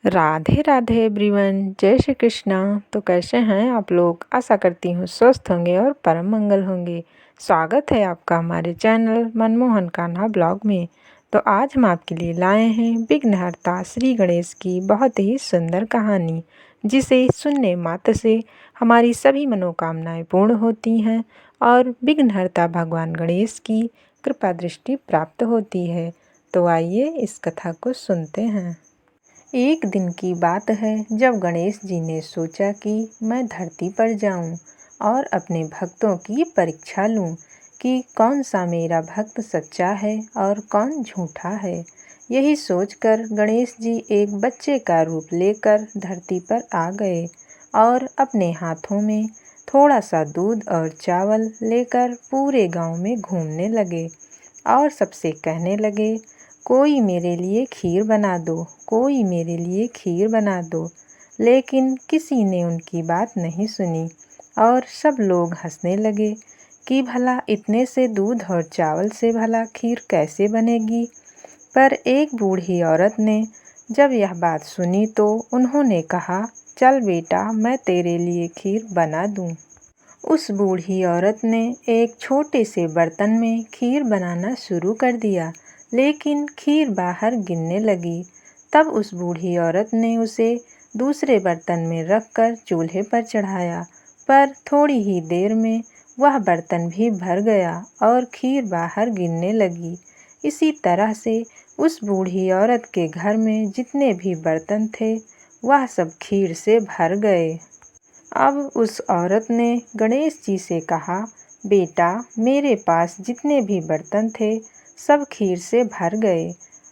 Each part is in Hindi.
राधे राधे एवरीवन, जय श्री कृष्णा। तो कैसे हैं आप लोग? आशा करती हूँ स्वस्थ होंगे और परम मंगल होंगे। स्वागत है आपका हमारे चैनल मनमोहन कान्हा ब्लॉग में। तो आज हम आपके लिए लाए हैं विघ्नहर्ता श्री गणेश की बहुत ही सुंदर कहानी, जिसे सुनने मात्र से हमारी सभी मनोकामनाएं पूर्ण होती हैं और विघ्नहर्ता भगवान गणेश की कृपा दृष्टि प्राप्त होती है। तो आइए इस कथा को सुनते हैं। एक दिन की बात है जब गणेश जी ने सोचा कि मैं धरती पर जाऊं और अपने भक्तों की परीक्षा लूं कि कौन सा मेरा भक्त सच्चा है और कौन झूठा है। यही सोचकर गणेश जी एक बच्चे का रूप लेकर धरती पर आ गए और अपने हाथों में थोड़ा सा दूध और चावल लेकर पूरे गांव में घूमने लगे और सबसे कहने लगे, कोई मेरे लिए खीर बना दो, कोई मेरे लिए खीर बना दो। लेकिन किसी ने उनकी बात नहीं सुनी और सब लोग हंसने लगे कि भला इतने से दूध और चावल से भला खीर कैसे बनेगी। पर एक बूढ़ी औरत ने जब यह बात सुनी तो उन्होंने कहा, चल बेटा, मैं तेरे लिए खीर बना दूं। उस बूढ़ी औरत ने एक छोटे से बर्तन में खीर बनाना शुरू कर दिया, लेकिन खीर बाहर गिरने लगी। तब उस बूढ़ी औरत ने उसे दूसरे बर्तन में रखकर चूल्हे पर चढ़ाया, पर थोड़ी ही देर में वह बर्तन भी भर गया और खीर बाहर गिरने लगी। इसी तरह से उस बूढ़ी औरत के घर में जितने भी बर्तन थे वह सब खीर से भर गए। अब उस औरत ने गणेश जी से कहा, बेटा, मेरे पास जितने भी बर्तन थे सब खीर से भर गए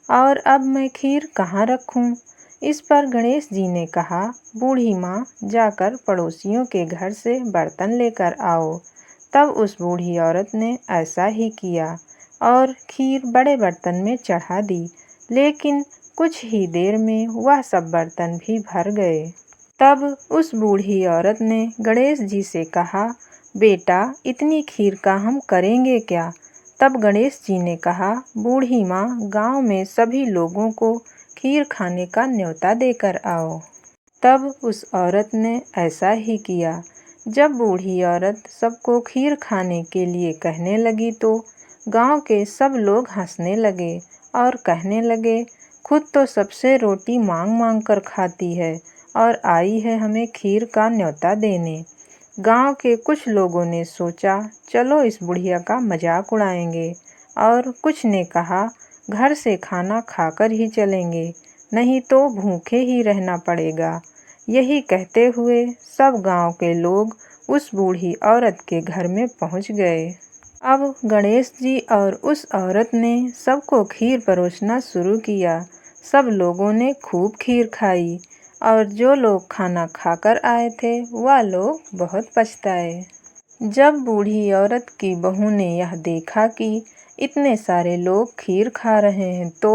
और अब मैं खीर कहाँ रखूं? इस पर गणेश जी ने कहा, बूढ़ी माँ, जाकर पड़ोसियों के घर से बर्तन लेकर आओ। तब उस बूढ़ी औरत ने ऐसा ही किया और खीर बड़े बर्तन में चढ़ा दी, लेकिन कुछ ही देर में वह सब बर्तन भी भर गए। तब उस बूढ़ी औरत ने गणेश जी से कहा, बेटा, इतनी खीर का हम करेंगे क्या? तब गणेश जी ने कहा, बूढ़ी माँ, गांव में सभी लोगों को खीर खाने का न्योता देकर आओ। तब उस औरत ने ऐसा ही किया। जब बूढ़ी औरत सबको खीर खाने के लिए कहने लगी तो गांव के सब लोग हंसने लगे और कहने लगे, खुद तो सबसे रोटी मांग मांग कर खाती है और आई है हमें खीर का न्योता देने। गांव के कुछ लोगों ने सोचा, चलो इस बुढ़िया का मजाक उड़ाएंगे, और कुछ ने कहा, घर से खाना खाकर ही चलेंगे, नहीं तो भूखे ही रहना पड़ेगा। यही कहते हुए सब गांव के लोग उस बूढ़ी औरत के घर में पहुंच गए। अब गणेश जी और उस औरत ने सबको खीर परोसना शुरू किया। सब लोगों ने खूब खीर खाई और जो लोग खाना खाकर आए थे वह लोग बहुत पछताए। जब बूढ़ी औरत की बहू ने यह देखा कि इतने सारे लोग खीर खा रहे हैं तो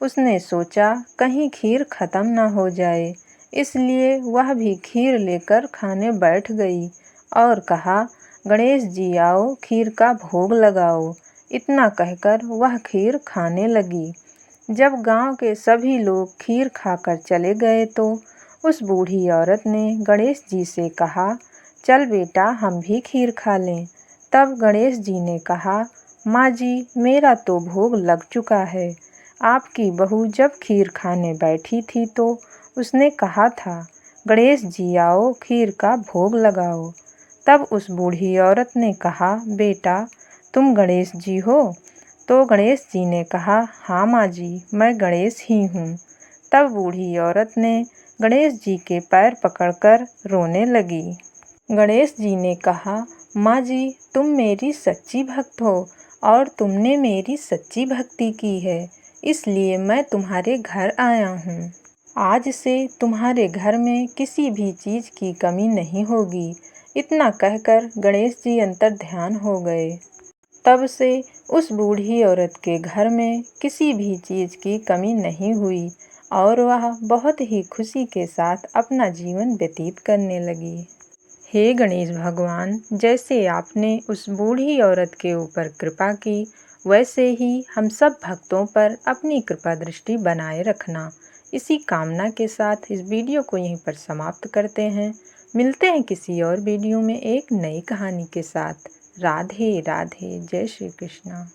उसने सोचा कहीं खीर खत्म ना हो जाए, इसलिए वह भी खीर लेकर खाने बैठ गई और कहा, गणेश जी आओ, खीर का भोग लगाओ। इतना कहकर वह खीर खाने लगी। जब गांव के सभी लोग खीर खाकर चले गए तो उस बूढ़ी औरत ने गणेश जी से कहा, चल बेटा, हम भी खीर खा लें। तब गणेश जी ने कहा, माँ जी, मेरा तो भोग लग चुका है। आपकी बहू जब खीर खाने बैठी थी तो उसने कहा था, गणेश जी आओ, खीर का भोग लगाओ। तब उस बूढ़ी औरत ने कहा, बेटा, तुम गणेश जी हो? तो गणेश जी ने कहा, हाँ माँ जी, मैं गणेश ही हूँ। तब बूढ़ी औरत ने गणेश जी के पैर पकड़कर रोने लगी। गणेश जी ने कहा, माँ जी, तुम मेरी सच्ची भक्त हो और तुमने मेरी सच्ची भक्ति की है, इसलिए मैं तुम्हारे घर आया हूँ। आज से तुम्हारे घर में किसी भी चीज़ की कमी नहीं होगी। इतना कहकर गणेश जी अंतर ध्यान हो गए। तब से उस बूढ़ी औरत के घर में किसी भी चीज़ की कमी नहीं हुई और वह बहुत ही खुशी के साथ अपना जीवन व्यतीत करने लगी। हे गणेश भगवान, जैसे आपने उस बूढ़ी औरत के ऊपर कृपा की, वैसे ही हम सब भक्तों पर अपनी कृपा दृष्टि बनाए रखना। इसी कामना के साथ इस वीडियो को यहीं पर समाप्त करते हैं। मिलते हैं किसी और वीडियो में एक नई कहानी के साथ। राधे राधे, जय श्री कृष्णा।